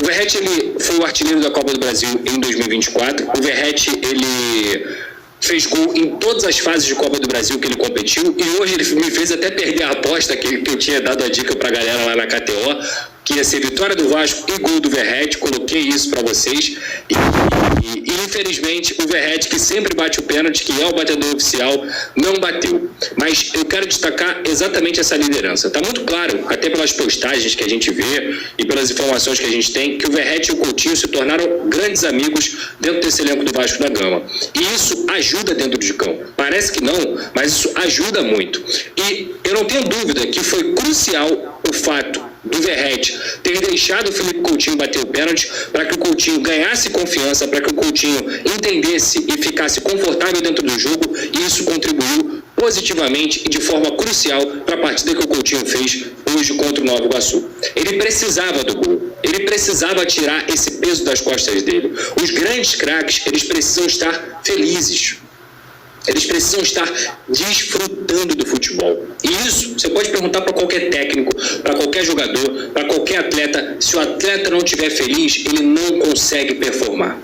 O Verratti, ele foi o artilheiro da Copa do Brasil em 2024. O Verratti, ele fez gol em todas as fases de Copa do Brasil que ele competiu, e hoje ele me fez até perder a aposta que eu tinha dado a dica pra galera lá na KTO, que ia ser vitória do Vasco e gol do Verratti. Coloquei isso para vocês e infelizmente o Verratti, que sempre bate o pênalti, que é o batedor oficial, não bateu. Mas eu quero destacar exatamente essa liderança. Tá muito claro, até pelas postagens que a gente vê e pelas informações que a gente tem, que o Verratti e o Coutinho se tornaram grandes amigos dentro desse elenco do Vasco da Gama. E isso ajuda dentro de campo. Parece que não, mas isso ajuda muito. E eu não tenho dúvida que foi crucial o fato do Verratti ter deixado o Felipe Coutinho bater o pênalti para que o Coutinho ganhasse confiança, para que o Coutinho entendesse e ficasse confortável dentro do jogo, e isso contribuiu positivamente e de forma crucial para a partida que o Coutinho fez hoje contra o Nova Iguaçu. Ele precisava do gol, ele precisava tirar esse peso das costas dele. Os grandes craques, eles precisam estar felizes. Eles precisam estar desfrutando do futebol. E isso você pode perguntar para qualquer técnico, para qualquer jogador, para qualquer atleta. Se o atleta não estiver feliz, ele não consegue performar.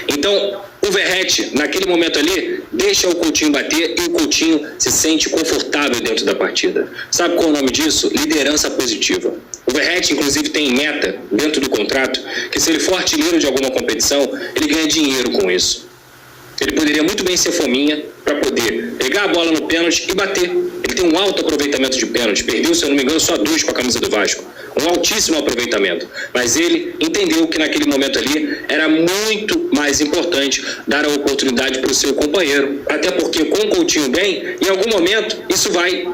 Então, o Verratti, naquele momento ali, deixa o Coutinho bater e o Coutinho se sente confortável dentro da partida. Sabe qual é o nome disso? Liderança positiva. O Verratti, inclusive, tem meta dentro do contrato que, se ele for artilheiro de alguma competição, ele ganha dinheiro com isso. Ele poderia muito bem ser fominha para poder pegar a bola no pênalti e bater. Ele tem um alto aproveitamento de pênalti. Perdeu, se eu não me engano, só 2 com a camisa do Vasco. Um altíssimo aproveitamento. Mas ele entendeu que naquele momento ali era muito mais importante dar a oportunidade para o seu companheiro. Até porque com o Coutinho bem, em algum momento isso vai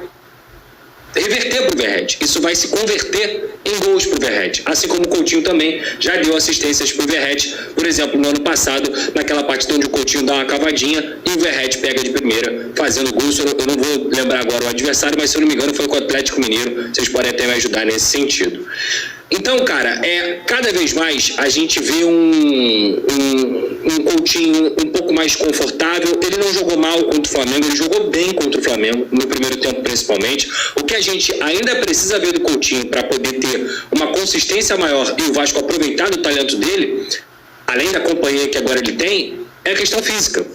reverter para o Verratti. Isso vai se converter em gols para o Verratti. Assim como o Coutinho também já deu assistências para o Verratti. Por exemplo, no ano passado, naquela partida onde o Coutinho dá uma cavadinha e o Verratti pega de primeira, fazendo gols. Eu não vou lembrar agora o adversário, mas se eu não me engano foi com o Atlético Mineiro. Vocês podem até me ajudar nesse sentido. Então, cara, cada vez mais a gente vê um Coutinho um pouco mais confortável. Ele não jogou mal contra o Flamengo, ele jogou bem contra o Flamengo, no primeiro tempo principalmente. O que a gente ainda precisa ver do Coutinho para poder ter uma consistência maior e o Vasco aproveitar do talento dele, além da companhia que agora ele tem, é a questão física.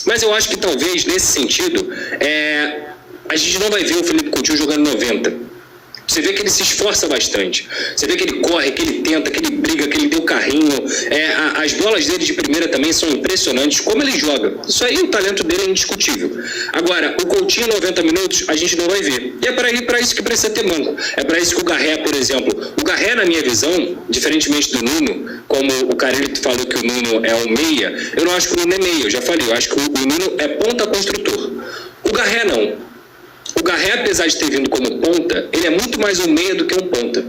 Mas eu acho que talvez, nesse sentido, a gente não vai ver o Felipe Coutinho jogando 90. Você vê que ele se esforça bastante. Você vê que ele corre, que ele tenta, que ele briga, que ele deu carrinho. As bolas dele de primeira também são impressionantes. Como ele joga. Isso aí, o talento dele é indiscutível. Agora, o Coutinho 90 minutos, a gente não vai ver. E é para isso que precisa ter manco. É para isso que o Garré, por exemplo. O Garré, na minha visão, diferentemente do Nuno, como o Carelli falou que o Nuno é um meia, eu não acho que o Nuno é meia. Eu já falei, eu acho que o Nuno é ponta construtor. O Garré não. O Garré, apesar de ter vindo como ponta, ele é muito mais um meia do que um ponta.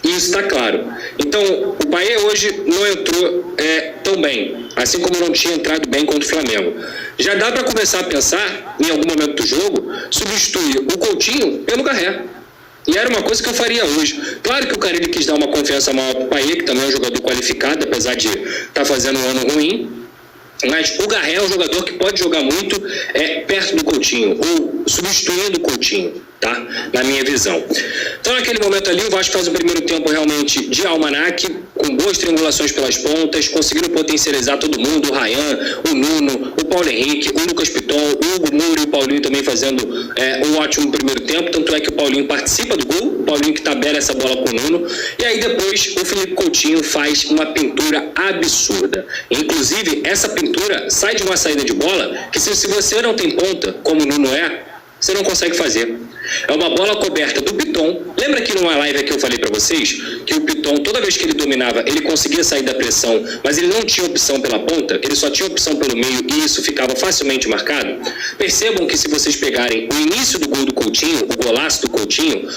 E isso está claro. Então, o Payet hoje não entrou tão bem, assim como não tinha entrado bem contra o Flamengo. Já dá para começar a pensar, em algum momento do jogo, substituir o Coutinho pelo Garré. E era uma coisa que eu faria hoje. Claro que o Carelli quis dar uma confiança maior para o Payet, que também é um jogador qualificado, apesar de estar fazendo um ano ruim. Mas o Garré é um jogador que pode jogar muito perto do Coutinho, ou substituindo o Coutinho, tá? Na minha visão. Então, naquele momento ali, o Vasco faz o primeiro tempo realmente de almanaque, com boas triangulações pelas pontas, conseguindo potencializar todo mundo, o Ryan, o Nuno, o Paulo Henrique, o Lucas Piton, o Hugo Moura e o Paulinho também fazendo um ótimo primeiro tempo, tanto é que o Paulinho participa do gol, o Paulinho que tabela essa bola com o Nuno, e aí depois o Felipe Coutinho faz uma pintura absurda. Inclusive, essa pintura sai de uma saída de bola que se você não tem ponta, como o Nuno você não consegue fazer. É uma bola coberta do Piton. Lembra que numa live que eu falei para vocês que o Piton, toda vez que ele dominava, ele conseguia sair da pressão, mas ele não tinha opção pela ponta, ele só tinha opção pelo meio e isso ficava facilmente marcado? Percebam que se vocês pegarem o início do gol do Coutinho, o golaço do Coutinho,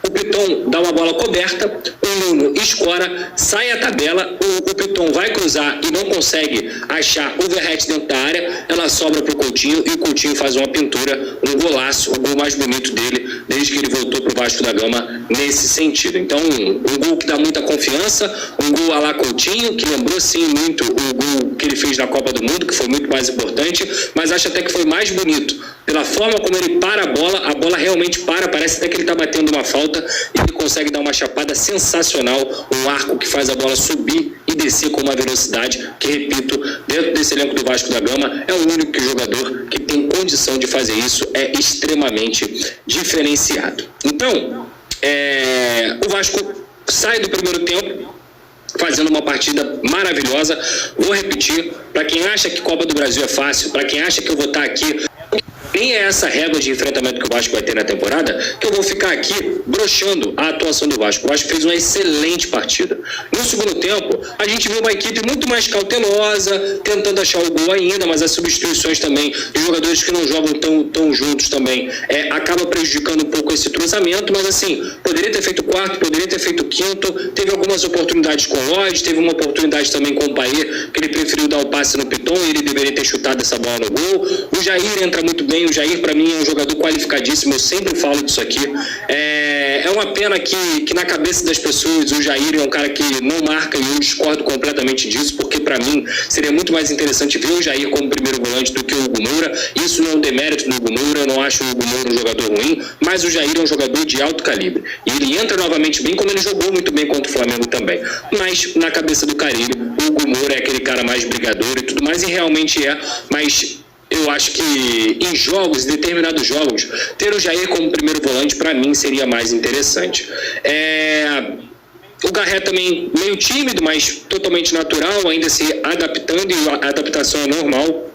o Piton dá uma bola coberta, o Nuno escora, sai a tabela, o Piton vai cruzar e não consegue achar o Verratti dentro da área, ela sobra para o Coutinho e o Coutinho faz uma pintura, um golaço, o gol mais bonito dele desde que ele voltou para o Vasco da Gama nesse sentido. Então, um gol que dá muita confiança, um gol à la Coutinho, que lembrou sim muito o gol que ele fez na Copa do Mundo, que foi muito mais importante, mas acho até que foi mais bonito. Pela forma como ele para a bola realmente para, parece até que ele está batendo uma falta e ele consegue dar uma chapada sensacional, um arco que faz a bola subir e descer com uma velocidade que, repito, dentro desse elenco do Vasco da Gama, é o único jogador que tem condição de fazer isso, é extremamente diferenciado. Então, o Vasco sai do primeiro tempo fazendo uma partida maravilhosa. Vou repetir, para quem acha que Copa do Brasil é fácil, para quem acha que eu vou estar aqui, nem é essa régua de enfrentamento que o Vasco vai ter na temporada, que eu vou ficar aqui broxando a atuação do Vasco. O Vasco fez uma excelente partida. No segundo tempo, a gente viu uma equipe muito mais cautelosa, tentando achar o gol ainda, mas as substituições também de jogadores que não jogam tão juntos também acaba prejudicando um pouco esse cruzamento, mas assim, poderia ter feito quarto, poderia ter feito quinto, teve algumas oportunidades com o Lloyd, teve uma oportunidade também com o Paê, que ele preferiu dar o passe no Piton e ele deveria ter chutado essa bola no gol. O Jair entra muito bem. O Jair, para mim, é um jogador qualificadíssimo, eu sempre falo disso aqui. É uma pena que na cabeça das pessoas o Jair é um cara que não marca, e eu discordo completamente disso, porque para mim seria muito mais interessante ver o Jair como primeiro volante do que o Hugo Moura. Isso não é um demérito do Hugo Moura, eu não acho o Hugo Moura um jogador ruim, mas o Jair é um jogador de alto calibre. E ele entra novamente bem, como ele jogou muito bem contra o Flamengo também. Mas na cabeça do Carille, o Hugo Moura é aquele cara mais brigador e tudo mais, e realmente é, mas eu acho que em jogos, em determinados jogos, ter o Jair como primeiro volante, para mim, seria mais interessante. O Garré também meio tímido, mas totalmente natural, ainda se adaptando, e a adaptação é normal.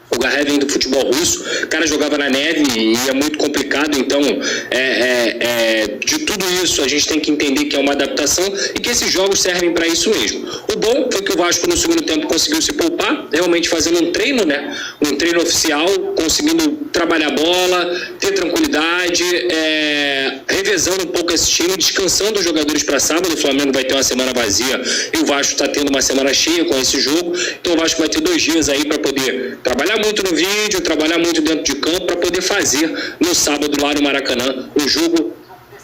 O Garré vem do futebol russo, o cara jogava na neve e é muito complicado, então de tudo isso a gente tem que entender que é uma adaptação e que esses jogos servem para isso mesmo. O bom foi que o Vasco no segundo tempo conseguiu se poupar, realmente fazendo um treino, um treino oficial, conseguindo trabalhar a bola, ter tranquilidade, revezando um pouco esse time, descansando os jogadores para sábado. O Flamengo vai ter uma semana vazia e o Vasco está tendo uma semana cheia com esse jogo, então o Vasco vai ter 2 dias aí para poder trabalhar muito no vídeo, trabalhar muito dentro de campo, para poder fazer no sábado lá no Maracanã um jogo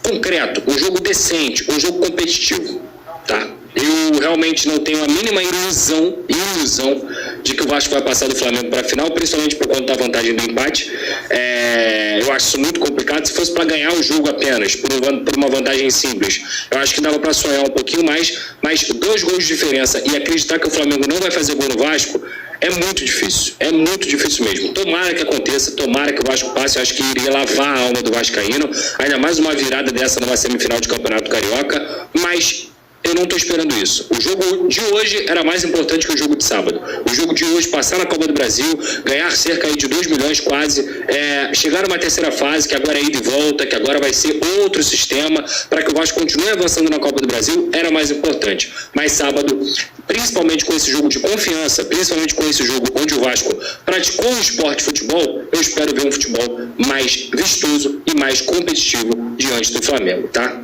concreto, um jogo decente, um jogo competitivo, tá? Eu realmente não tenho a mínima ilusão de que o Vasco vai passar do Flamengo para a final, principalmente por conta da vantagem do empate. Eu acho isso muito complicado. Se fosse para ganhar o jogo apenas, por uma vantagem simples, eu acho que dava para sonhar um pouquinho mais, mas 2 gols de diferença e acreditar que o Flamengo não vai fazer gol no Vasco é muito difícil mesmo. Tomara que aconteça, tomara que o Vasco passe. Eu acho que iria lavar a alma do vascaíno, ainda mais uma virada dessa numa semifinal de Campeonato Carioca, mas eu não estou esperando isso. O jogo de hoje era mais importante que o jogo de sábado. O jogo de hoje, passar na Copa do Brasil, ganhar cerca aí de 2 milhões quase, chegar numa terceira fase, que agora é ida e volta, que agora vai ser outro sistema, para que o Vasco continue avançando na Copa do Brasil, era mais importante. Mas sábado, principalmente com esse jogo de confiança, principalmente com esse jogo onde o Vasco praticou o esporte de futebol, eu espero ver um futebol mais vistoso e mais competitivo diante do Flamengo, tá?